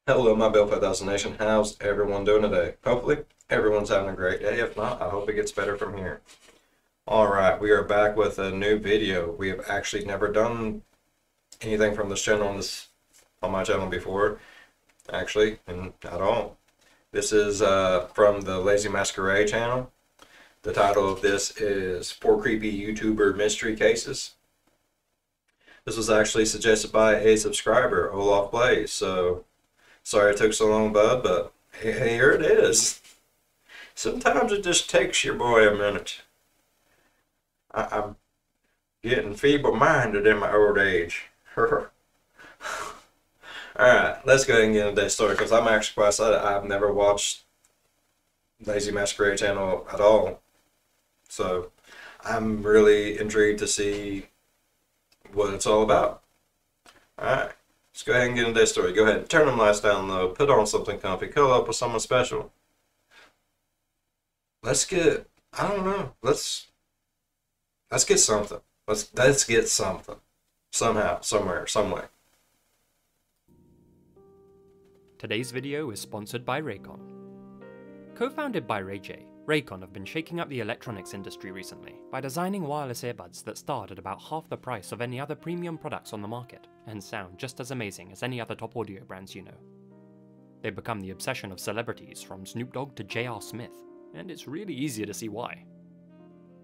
Hello, my Bill 5000 Nation. How's everyone doing today? Hopefully, everyone's having a great day. If not, I hope it gets better from here. Alright, we are back with a new video. We have actually never done anything from this channel on my channel before, actually, and at all. This is from the Lazy Masquerade channel. The title of this is 4 Creepy YouTuber Mystery Cases. This was actually suggested by a subscriber, Olaf Blaze, so sorry it took so long, bud, but here it is. Sometimes it just takes your boy a minute. I'm getting feeble-minded in my old age. Alright, let's go ahead and get into this story, because I'm actually quite excited. I've never watched Lazy Masquerade channel at all. So, I'm really intrigued to see what it's all about. Alright. Let's go ahead and get into this story. Go ahead, turn them lights down low, put on something comfy, cuddle up with someone special. Let's get, I don't know, let's get something. Let's get something. Somehow, somewhere, some way. Today's video is sponsored by Raycon. Co-founded by Ray J, Raycon have been shaking up the electronics industry recently by designing wireless earbuds that start at about half the price of any other premium products on the market, and sound just as amazing as any other top audio brands you know. They've become the obsession of celebrities from Snoop Dogg to J.R. Smith, and it's really easier to see why.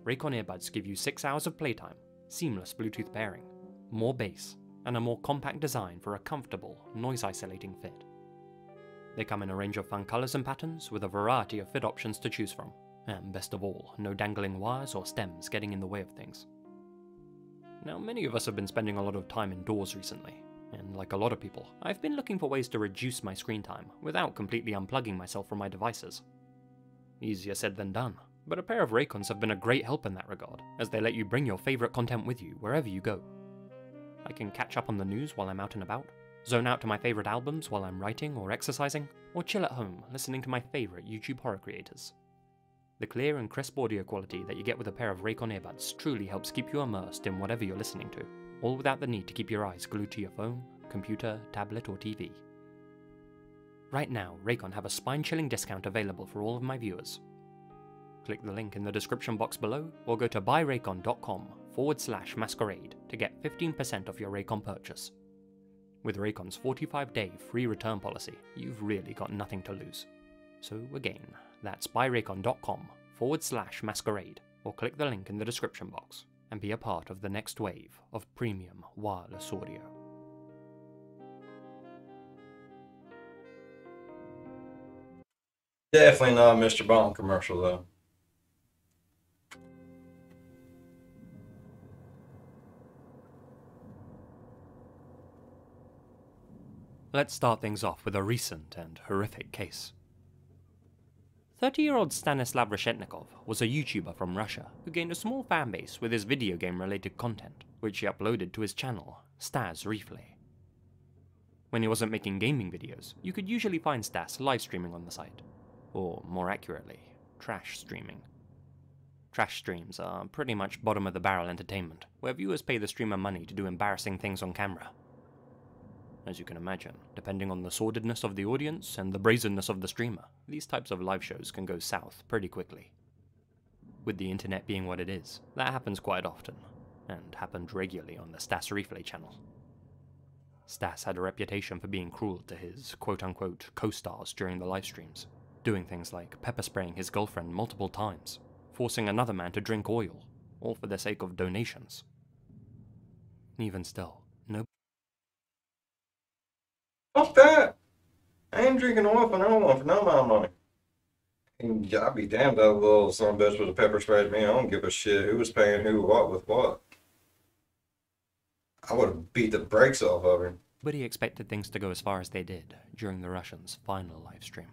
Raycon earbuds give you 6 hours of playtime, seamless Bluetooth pairing, more bass, and a more compact design for a comfortable, noise-isolating fit. They come in a range of fun colours and patterns with a variety of fit options to choose from, and best of all, no dangling wires or stems getting in the way of things. Now, many of us have been spending a lot of time indoors recently, and like a lot of people, I've been looking for ways to reduce my screen time without completely unplugging myself from my devices. Easier said than done, but a pair of Raycons have been a great help in that regard, as they let you bring your favourite content with you wherever you go. I can catch up on the news while I'm out and about, zone out to my favourite albums while I'm writing or exercising, or chill at home listening to my favourite YouTube horror creators. The clear and crisp audio quality that you get with a pair of Raycon earbuds truly helps keep you immersed in whatever you're listening to, all without the need to keep your eyes glued to your phone, computer, tablet or TV. Right now, Raycon have a spine-chilling discount available for all of my viewers. Click the link in the description box below, or go to buyraycon.com/masquerade to get 15% off your Raycon purchase. With Raycon's 45-day free return policy, you've really got nothing to lose. So again, that's buyraycon.com/masquerade, or click the link in the description box, and be a part of the next wave of premium wireless audio. Definitely not a Mr. Bond commercial, though. Let's start things off with a recent and horrific case. 30-year-old Stannis Lavreshetnikov was a YouTuber from Russia who gained a small fanbase with his video game-related content, which he uploaded to his channel, Stas Replay. When he wasn't making gaming videos, you could usually find Stas live streaming on the site, or more accurately, trash streaming. Trash streams are pretty much bottom-of-the-barrel entertainment, where viewers pay the streamer money to do embarrassing things on camera. As you can imagine, depending on the sordidness of the audience and the brazenness of the streamer, these types of live shows can go south pretty quickly. With the internet being what it is, that happens quite often, and happened regularly on the Stas Replay channel. Stas had a reputation for being cruel to his quote-unquote co-stars during the live streams, doing things like pepper spraying his girlfriend multiple times, forcing another man to drink oil, all for the sake of donations. Even still, no. Fuck that! I ain't drinking oil for no one for no amount of money. And I'll be damned that little son of a bitch with a pepper sprayed me. I don't give a shit who was paying who what with what. I would have beat the brakes off of him. But he expected things to go as far as they did during the Russians' final livestream.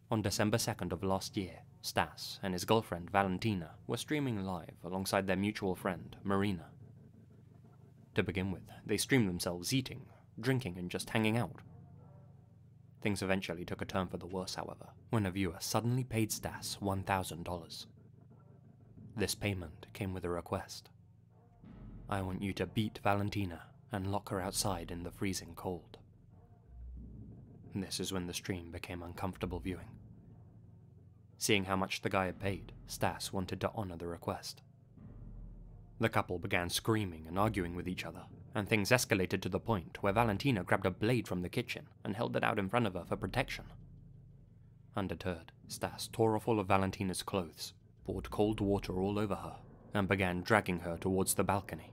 On December 2nd of last year, Stas and his girlfriend Valentina were streaming live alongside their mutual friend, Marina. To begin with, they streamed themselves eating, drinking and just hanging out. Things eventually took a turn for the worse, however, when a viewer suddenly paid Stas $1,000. This payment came with a request. I want you to beat Valentina and lock her outside in the freezing cold. This is when the stream became uncomfortable viewing. Seeing how much the guy had paid, Stas wanted to honor the request. The couple began screaming and arguing with each other, and things escalated to the point where Valentina grabbed a blade from the kitchen and held it out in front of her for protection. Undeterred, Stas tore off all of Valentina's clothes, poured cold water all over her, and began dragging her towards the balcony.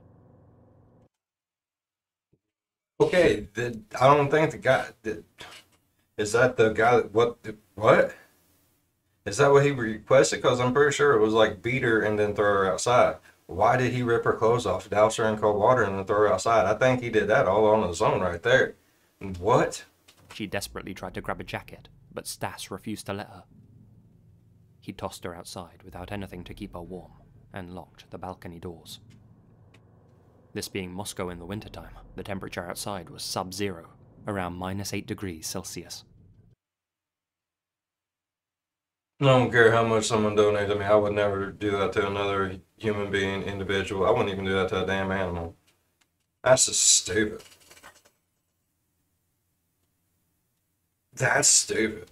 Okay, I don't think the guy... Is that the guy that... What? Is that what he requested? Because I'm pretty sure it was like beat her and then throw her outside. Why did he rip her clothes off, douse her in cold water, and then throw her outside? I think he did that all on his own right there. What? She desperately tried to grab a jacket, but Stas refused to let her. He tossed her outside without anything to keep her warm, and locked the balcony doors. This being Moscow in the wintertime, the temperature outside was sub-zero, around -8 degrees Celsius. I don't care how much someone donates to me, I would never do that to another human being, individual. I wouldn't even do that to a damn animal. That's just stupid. That's stupid.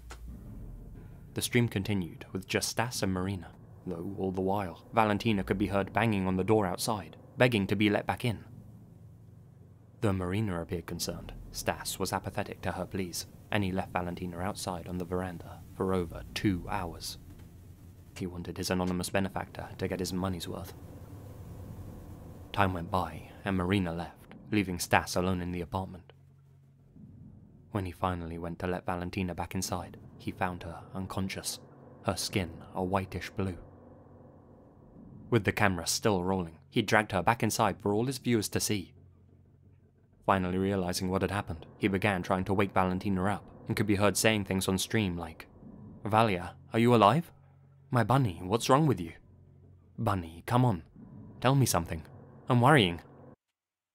The stream continued with just Stas and Marina, though all the while, Valentina could be heard banging on the door outside, begging to be let back in. Though Marina appeared concerned, Stas was apathetic to her pleas, and he left Valentina outside on the veranda for over 2 hours. He wanted his anonymous benefactor to get his money's worth. Time went by, and Marina left, leaving Stas alone in the apartment. When he finally went to let Valentina back inside, he found her unconscious, her skin a whitish blue. With the camera still rolling, he dragged her back inside for all his viewers to see. Finally realizing what had happened, he began trying to wake Valentina up, and could be heard saying things on stream like, "Valia, are you alive? My bunny, what's wrong with you? Bunny, come on, tell me something. I'm worrying."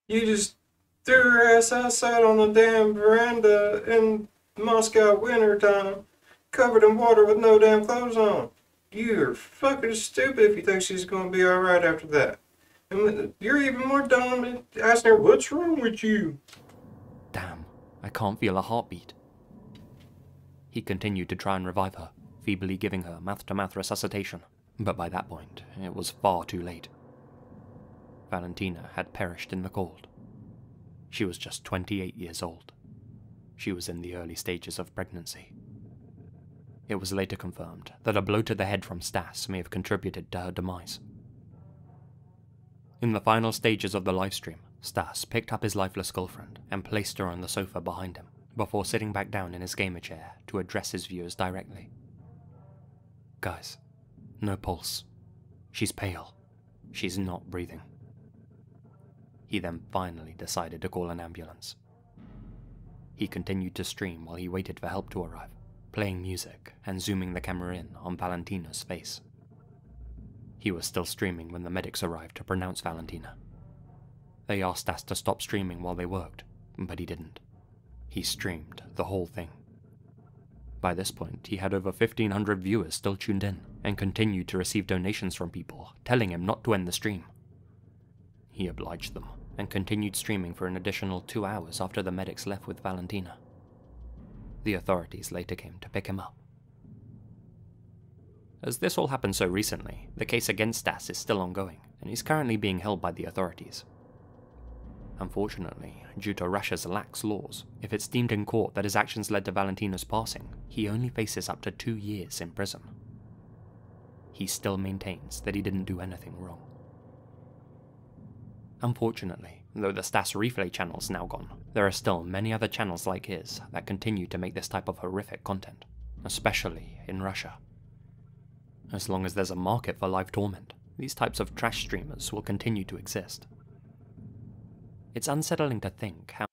You just threw her ass outside on the damn veranda in Moscow winter time, covered in water with no damn clothes on. You're fucking stupid if you think she's gonna be alright after that. And you're even more dumb than asking her, "What's wrong with you?" Damn, I can't feel a heartbeat. He continued to try and revive her, feebly giving her mouth-to-mouth resuscitation, but by that point, it was far too late. Valentina had perished in the cold. She was just 28 years old. She was in the early stages of pregnancy. It was later confirmed that a blow to the head from Stas may have contributed to her demise. In the final stages of the livestream, Stas picked up his lifeless girlfriend and placed her on the sofa behind him, before sitting back down in his gamer chair to address his viewers directly. "Guys, no pulse. She's pale. She's not breathing." He then finally decided to call an ambulance. He continued to stream while he waited for help to arrive, playing music and zooming the camera in on Valentina's face. He was still streaming when the medics arrived to pronounce Valentina. They asked Stas to stop streaming while they worked, but he didn't. He streamed the whole thing. By this point, he had over 1,500 viewers still tuned in, and continued to receive donations from people, telling him not to end the stream. He obliged them, and continued streaming for an additional 2 hours after the medics left with Valentina. The authorities later came to pick him up. As this all happened so recently, the case against Stas is still ongoing, and he's currently being held by the authorities. Unfortunately, due to Russia's lax laws, if it's deemed in court that his actions led to Valentina's passing, he only faces up to 2 years in prison. He still maintains that he didn't do anything wrong. Unfortunately, though the Stas replay channel's now gone, there are still many other channels like his that continue to make this type of horrific content, especially in Russia. As long as there's a market for live torment, these types of trash streamers will continue to exist. It's unsettling to think how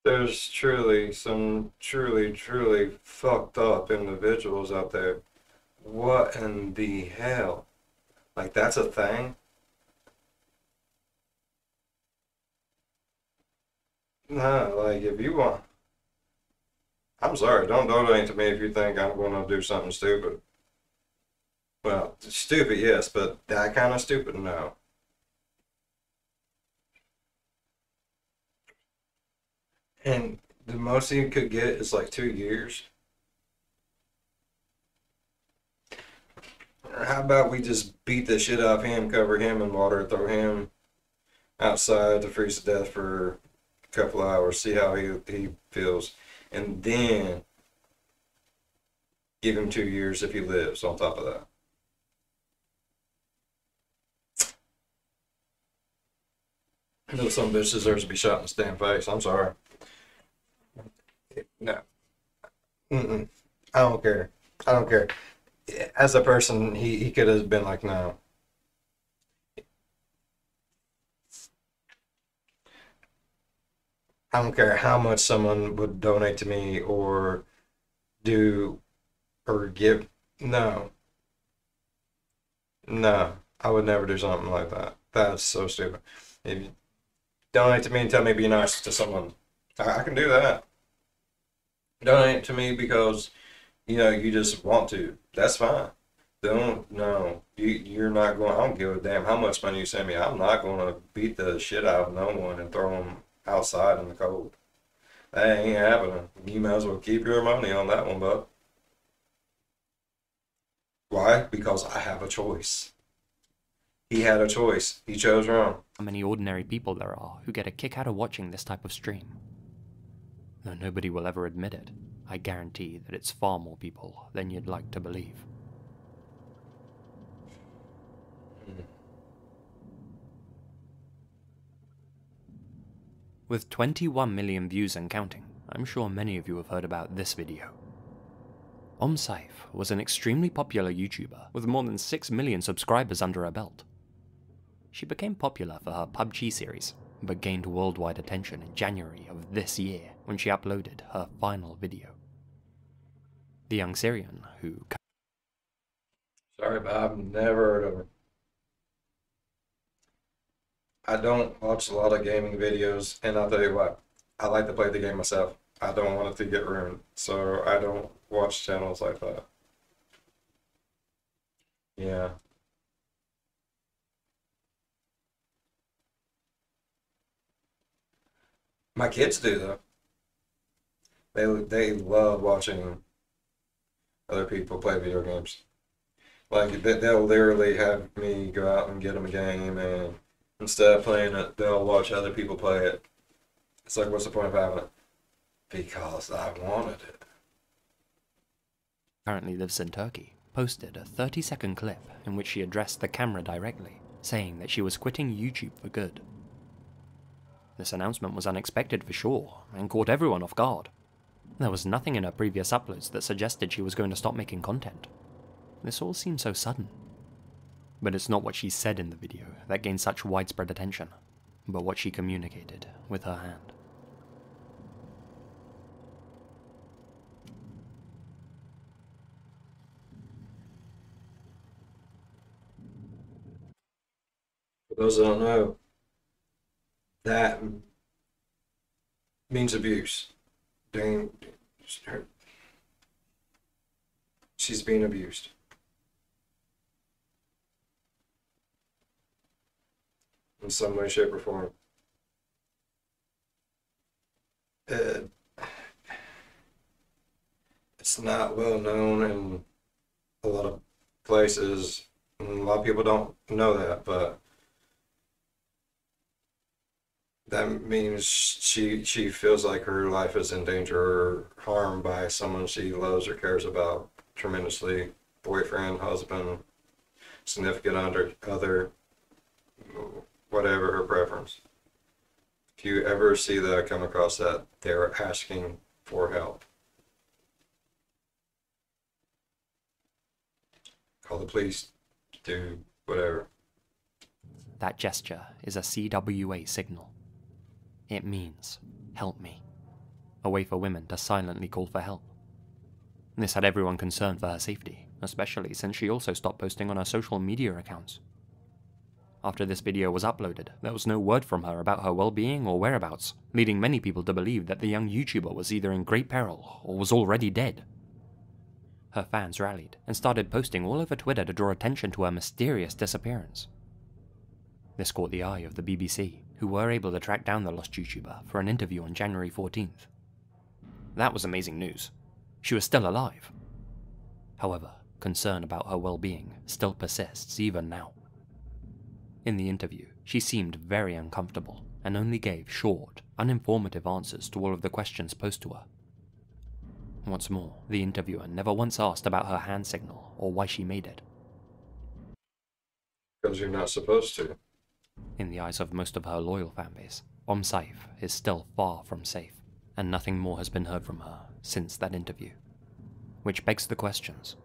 There's truly some truly fucked up individuals out there. What in the hell? Like, that's a thing? No, like, if you want... I'm sorry, don't donate to me if you think I'm going to do something stupid. Well, stupid, yes, but that kind of stupid, no. And the most he could get is like 2 years. How about we just beat the shit out of him, cover him in water, throw him outside to freeze to death for a couple hours, see how he feels, and then give him 2 years if he lives on top of that. Little some bitch deserves to be shot in the damn face. I'm sorry. No. Mm-mm. I don't care. I don't care. As a person, he could have been like, no. I don't care how much someone would donate to me or do or give. No. No. I would never do something like that. That's so stupid. If you donate to me and tell me be nice to someone, I can do that. Donate to me because you just want to. That's fine. Don't no. You're not going. I don't give a damn how much money you send me. I'm not going to beat the shit out of no one and throw them outside in the cold. That ain't happening. You might as well keep your money on that one, bud. Why? Because I have a choice. He had a choice. He chose wrong. How many ordinary people there are who get a kick out of watching this type of stream. Though nobody will ever admit it, I guarantee that it's far more people than you'd like to believe. With 21 million views and counting, I'm sure many of you have heard about this video. Saif was an extremely popular YouTuber with more than 6 million subscribers under her belt. She became popular for her PUBG series, but gained worldwide attention in January of this year when she uploaded her final video. The young Syrian who... Sorry, but I've never heard of her. I don't watch a lot of gaming videos, and I'll tell you what, I like to play the game myself. I don't want it to get ruined, so I don't watch channels like that. Yeah. My kids do though. They love watching other people play video games. Like they'll literally have me go out and get them a game, and instead of playing it, they'll watch other people play it. It's like, what's the point of having it? Because I wanted it. currently lives in Turkey, posted a 30-second clip in which she addressed the camera directly, saying that she was quitting YouTube for good. This announcement was unexpected for sure, and caught everyone off guard. There was nothing in her previous uploads that suggested she was going to stop making content. This all seemed so sudden. But it's not what she said in the video that gained such widespread attention, but what she communicated with her hand. For those that don't know, that means abuse. She's being abused. In some way, shape, or form. It's not well known in a lot of places, and a lot of people don't know that, but that means she feels like her life is in danger or harmed by someone she loves or cares about tremendously. Boyfriend, husband, significant other, whatever her preference. If you ever see that, come across that, they're asking for help. Call the police, do whatever. That gesture is a CWA signal. It means, help me. A way for women to silently call for help. This had everyone concerned for her safety, especially since she also stopped posting on her social media accounts. After this video was uploaded, there was no word from her about her well-being or whereabouts, leading many people to believe that the young YouTuber was either in great peril or was already dead. Her fans rallied and started posting all over Twitter to draw attention to her mysterious disappearance. This caught the eye of the BBC, who were able to track down the lost YouTuber for an interview on January 14th. That was amazing news. She was still alive. However, concern about her well-being still persists even now. In the interview, she seemed very uncomfortable and only gave short, uninformative answers to all of the questions posed to her. What's more, the interviewer never once asked about her hand signal or why she made it. Because you're not supposed to. In the eyes of most of her loyal fanbase, Safe is still far from safe, and nothing more has been heard from her since that interview. Which begs the questions: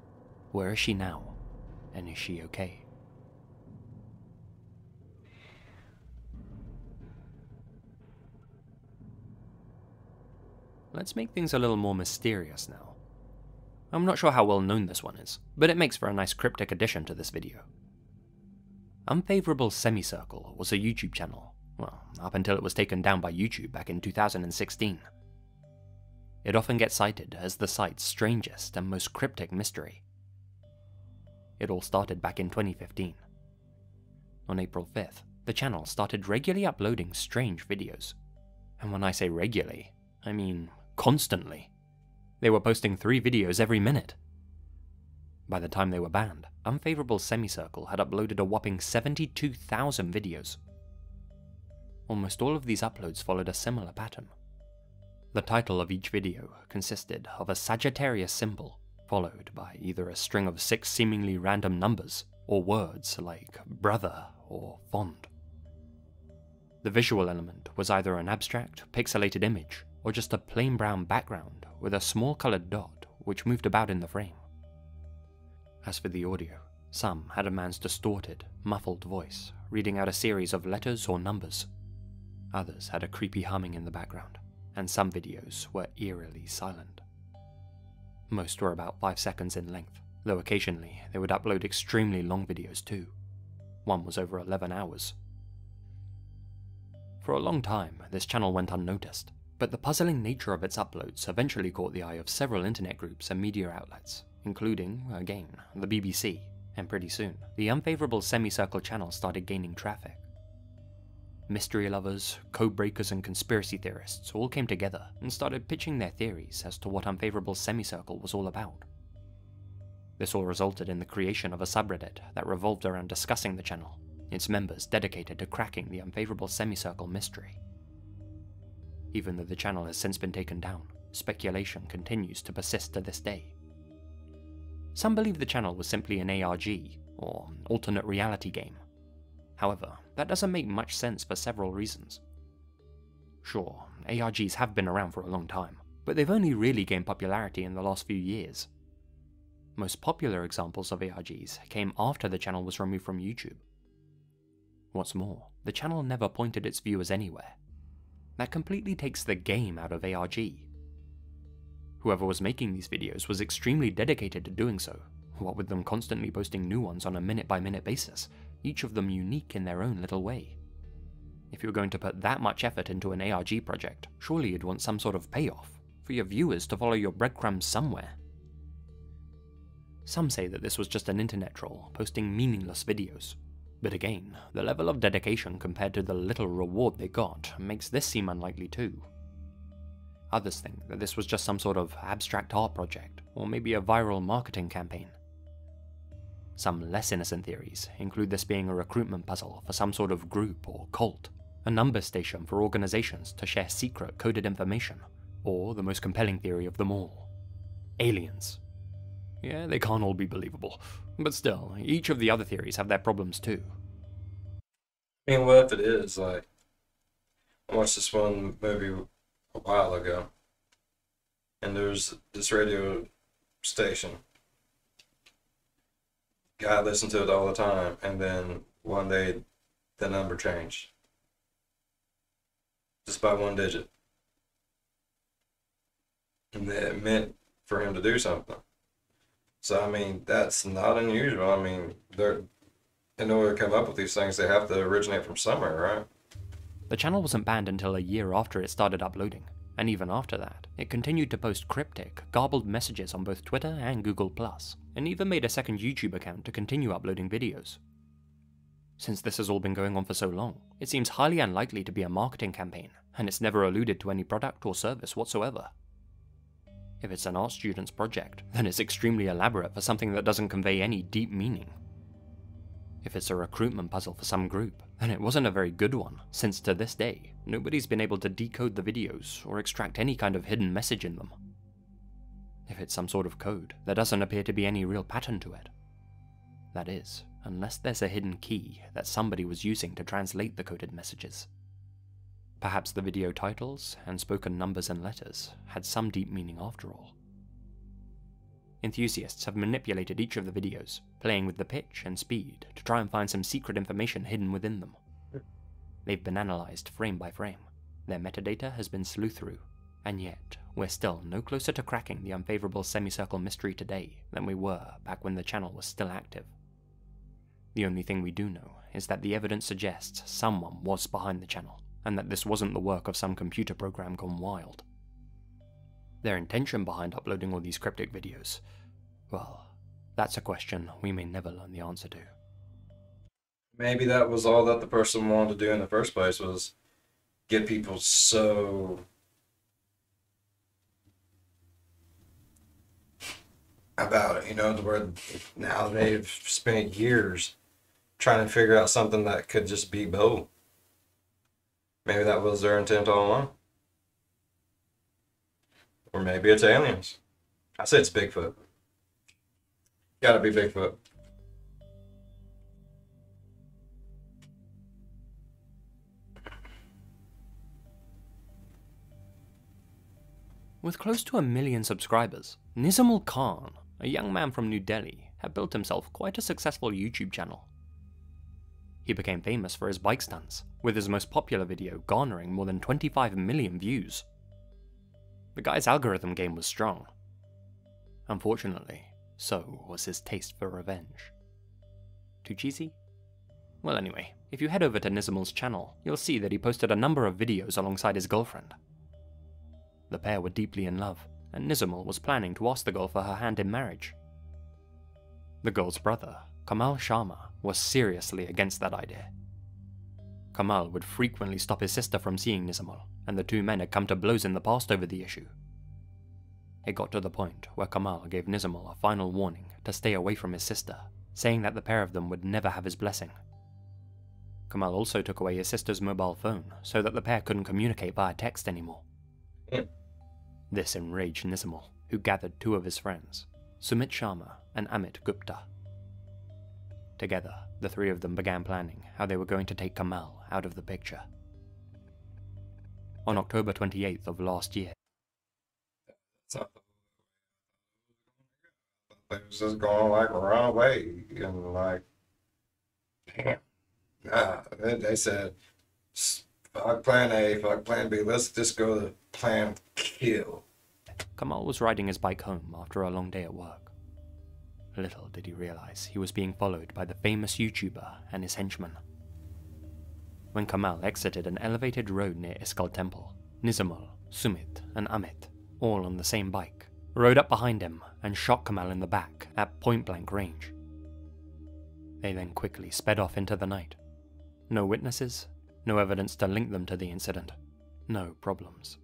where is she now, and is she okay? Let's make things a little more mysterious now. I'm not sure how well known this one is, but it makes for a nice cryptic addition to this video. Unfavorable Semicircle was a YouTube channel, well, up until it was taken down by YouTube back in 2016. It often gets cited as the site's strangest and most cryptic mystery. It all started back in 2015. On April 5th, the channel started regularly uploading strange videos. And when I say regularly, I mean constantly. They were posting 3 videos every minute. By the time they were banned, Unfavorable Semicircle had uploaded a whopping 72,000 videos. Almost all of these uploads followed a similar pattern. The title of each video consisted of a Sagittarius symbol, followed by either a string of 6 seemingly random numbers, or words like brother or fond. The visual element was either an abstract, pixelated image, or just a plain brown background with a small coloured dot which moved about in the frame. As for the audio, some had a man's distorted, muffled voice reading out a series of letters or numbers. Others had a creepy humming in the background, and some videos were eerily silent. Most were about 5 seconds in length, though occasionally they would upload extremely long videos too. One was over 11 hours. For a long time, this channel went unnoticed, but the puzzling nature of its uploads eventually caught the eye of several internet groups and media outlets, including, again, the BBC, and pretty soon, the Unfavorable Semicircle channel started gaining traffic. Mystery lovers, code breakers, and conspiracy theorists all came together and started pitching their theories as to what Unfavorable Semicircle was all about. This all resulted in the creation of a subreddit that revolved around discussing the channel, its members dedicated to cracking the Unfavorable Semicircle mystery. Even though the channel has since been taken down, speculation continues to persist to this day. Some believe the channel was simply an ARG, or alternate reality game. However, that doesn't make much sense for several reasons. Sure, ARGs have been around for a long time, but they've only really gained popularity in the last few years. Most popular examples of ARGs came after the channel was removed from YouTube. What's more, the channel never pointed its viewers anywhere. That completely takes the game out of ARG. Whoever was making these videos was extremely dedicated to doing so, what with them constantly posting new ones on a minute-by-minute basis, each of them unique in their own little way. If you're going to put that much effort into an ARG project, surely you'd want some sort of payoff, for your viewers to follow your breadcrumbs somewhere. Some say that this was just an internet troll posting meaningless videos, but again, the level of dedication compared to the little reward they got makes this seem unlikely too. Others think that this was just some sort of abstract art project, or maybe a viral marketing campaign. Some less innocent theories include this being a recruitment puzzle for some sort of group or cult, a number station for organizations to share secret coded information, or the most compelling theory of them all, aliens. Yeah, they can't all be believable, but still, each of the other theories have their problems too. I mean, what if it is, like, I watched this one movie a while ago, and there's this radio station. Guy listened to it all the time, and then one day the number changed. Just by 1 digit. And it meant for him to do something. So, I mean, that's not unusual. I mean, in order to come up with these things, they have to originate from somewhere, right? The channel wasn't banned until a year after it started uploading, and even after that, it continued to post cryptic, garbled messages on both Twitter and Google+, and even made a second YouTube account to continue uploading videos. Since this has all been going on for so long, it seems highly unlikely to be a marketing campaign, and it's never alluded to any product or service whatsoever. If it's an art student's project, then it's extremely elaborate for something that doesn't convey any deep meaning. If it's a recruitment puzzle for some group, then it wasn't a very good one, since to this day, nobody's been able to decode the videos or extract any kind of hidden message in them. If it's some sort of code, there doesn't appear to be any real pattern to it. That is, unless there's a hidden key that somebody was using to translate the coded messages. Perhaps the video titles and spoken numbers and letters had some deep meaning after all. Enthusiasts have manipulated each of the videos, playing with the pitch and speed to try and find some secret information hidden within them. They've been analysed frame by frame, their metadata has been sleuthed through, and yet we're still no closer to cracking the Unfavorable Semicircle mystery today than we were back when the channel was still active. The only thing we do know is that the evidence suggests someone was behind the channel, and that this wasn't the work of some computer program gone wild. Their intention behind uploading all these cryptic videos, well, that's a question we may never learn the answer to. Maybe that was all that the person wanted to do in the first place, was get people so about it, to where now they've spent years trying to figure out something that could just be Bo. Maybe that was their intent all along. Or maybe it's aliens. I say it's Bigfoot. Gotta be Bigfoot. With close to 1 million subscribers, Nissan Khan, a young man from New Delhi, had built himself quite a successful YouTube channel. He became famous for his bike stunts, with his most popular video garnering more than 25 million views. The guy's algorithm game was strong. Unfortunately, so was his taste for revenge. Too cheesy? Well anyway, if you head over to Nisman's channel, you'll see that he posted a number of videos alongside his girlfriend. The pair were deeply in love, and Nisman was planning to ask the girl for her hand in marriage. The girl's brother, Kamal Sharma, was seriously against that idea. Kamal would frequently stop his sister from seeing Nisman, and the two men had come to blows in the past over the issue. It got to the point where Kamal gave Nisman a final warning to stay away from his sister, saying that the pair of them would never have his blessing. Kamal also took away his sister's mobile phone so that the pair couldn't communicate via text anymore. This enraged Nisman, who gathered two of his friends, Sumit Sharma and Amit Gupta. Together, the three of them began planning how they were going to take Kamal out of the picture. On October 28th of last year, They was just going run away and damn. Nah, they said, fuck plan A, fuck plan B, let's just go to plan kill. Kamal was riding his bike home after a long day at work. Little did he realize he was being followed by the famous YouTuber and his henchmen. When Kamal exited an elevated road near Iskal Temple, Nizamal, Sumit, and Amit, all on the same bike, rode up behind him and shot Kamal in the back at point-blank range. They then quickly sped off into the night. No witnesses, no evidence to link them to the incident, no problems.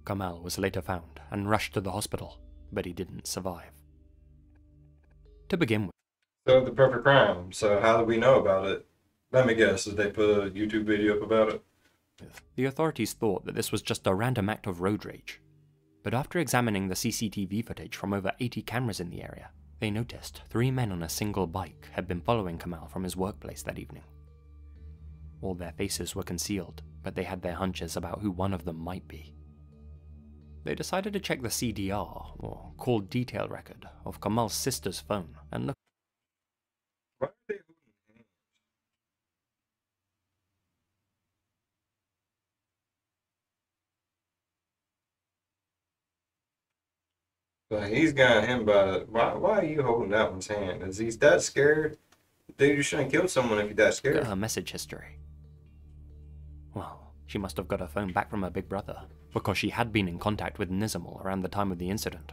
Kamal was later found and rushed to the hospital, but he didn't survive. To begin with, So the perfect crime. So how do we know about it? Let me guess, did they put a YouTube video up about it? the authorities thought that this was just a random act of road rage. But after examining the CCTV footage from over 80 cameras in the area, they noticed 3 men on a single bike had been following Kamal from his workplace that evening. All their faces were concealed, but they had their hunches about who one of them might be. They decided to check the CDR, or call detail record, of Kamal's sister's phone and look. Why are they holding hands? But he's got him by. Why are you holding that one's hand? Is he that scared? Dude, you shouldn't kill someone if you're that Look scared. at her message history. Well, she must have got her phone back from her big brother, because she had been in contact with Nizamal around the time of the incident.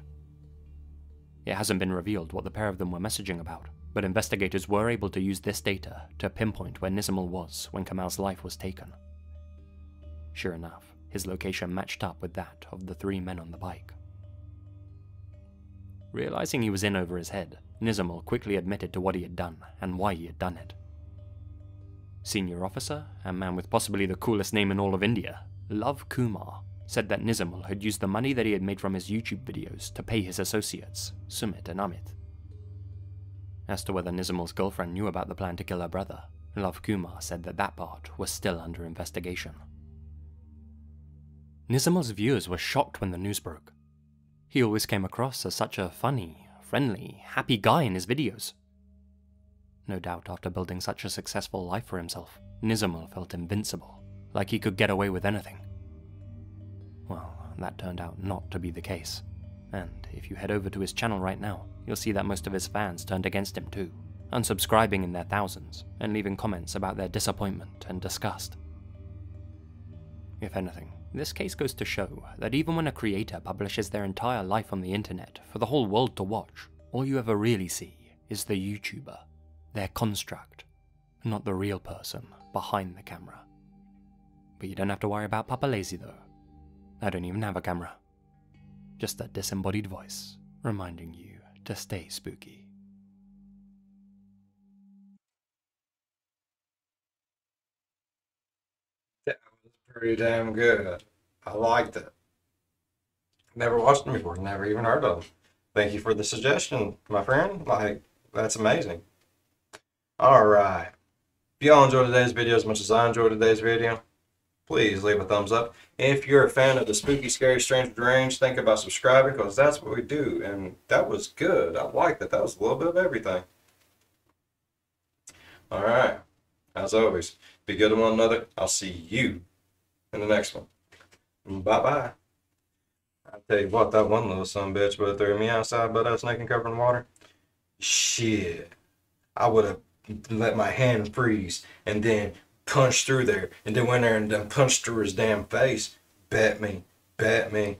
It hasn't been revealed what the pair of them were messaging about, but investigators were able to use this data to pinpoint where Nizimal was when Kamal's life was taken. Sure enough, his location matched up with that of the 3 men on the bike. Realizing he was in over his head, Nizimal quickly admitted to what he had done and why he had done it. Senior officer, and man with possibly the coolest name in all of India, Love Kumar, said that Nizimal had used the money that he had made from his YouTube videos to pay his associates, Sumit and Amit. As to whether Nizimal's girlfriend knew about the plan to kill her brother, Love Kumar said that that part was still under investigation. Nizimal's viewers were shocked when the news broke. He always came across as such a funny, friendly, happy guy in his videos. No doubt after building such a successful life for himself, Nizimal felt invincible, like he could get away with anything. Well, that turned out not to be the case, and if you head over to his channel right now, you'll see that most of his fans turned against him too, unsubscribing in their thousands and leaving comments about their disappointment and disgust. If anything, this case goes to show that even when a creator publishes their entire life on the internet for the whole world to watch, all you ever really see is the YouTuber, their construct, not the real person behind the camera. But you don't have to worry about Papa Lazy though. I don't even have a camera. Just a disembodied voice reminding you to stay spooky. That was pretty damn good. I liked it. Never watched them before, never even heard of them. Thank you for the suggestion, my friend. Like, that's amazing. Alright. If y'all enjoyed today's video as much as I enjoyed today's video, please leave a thumbs up. If you're a fan of the spooky, scary, strange, deranged, think about subscribing, because that's what we do. And that was good. I liked that. That was a little bit of everything. Alright. As always, be good to one another. I'll see you in the next one. Bye-bye. I'll tell you what, that one little sumbitch would have threw me outside but I was naked covered in water. Shit. I would have let my hand freeze and then punched through there and then went there and then punched through his damn face. Bet me. Bet me.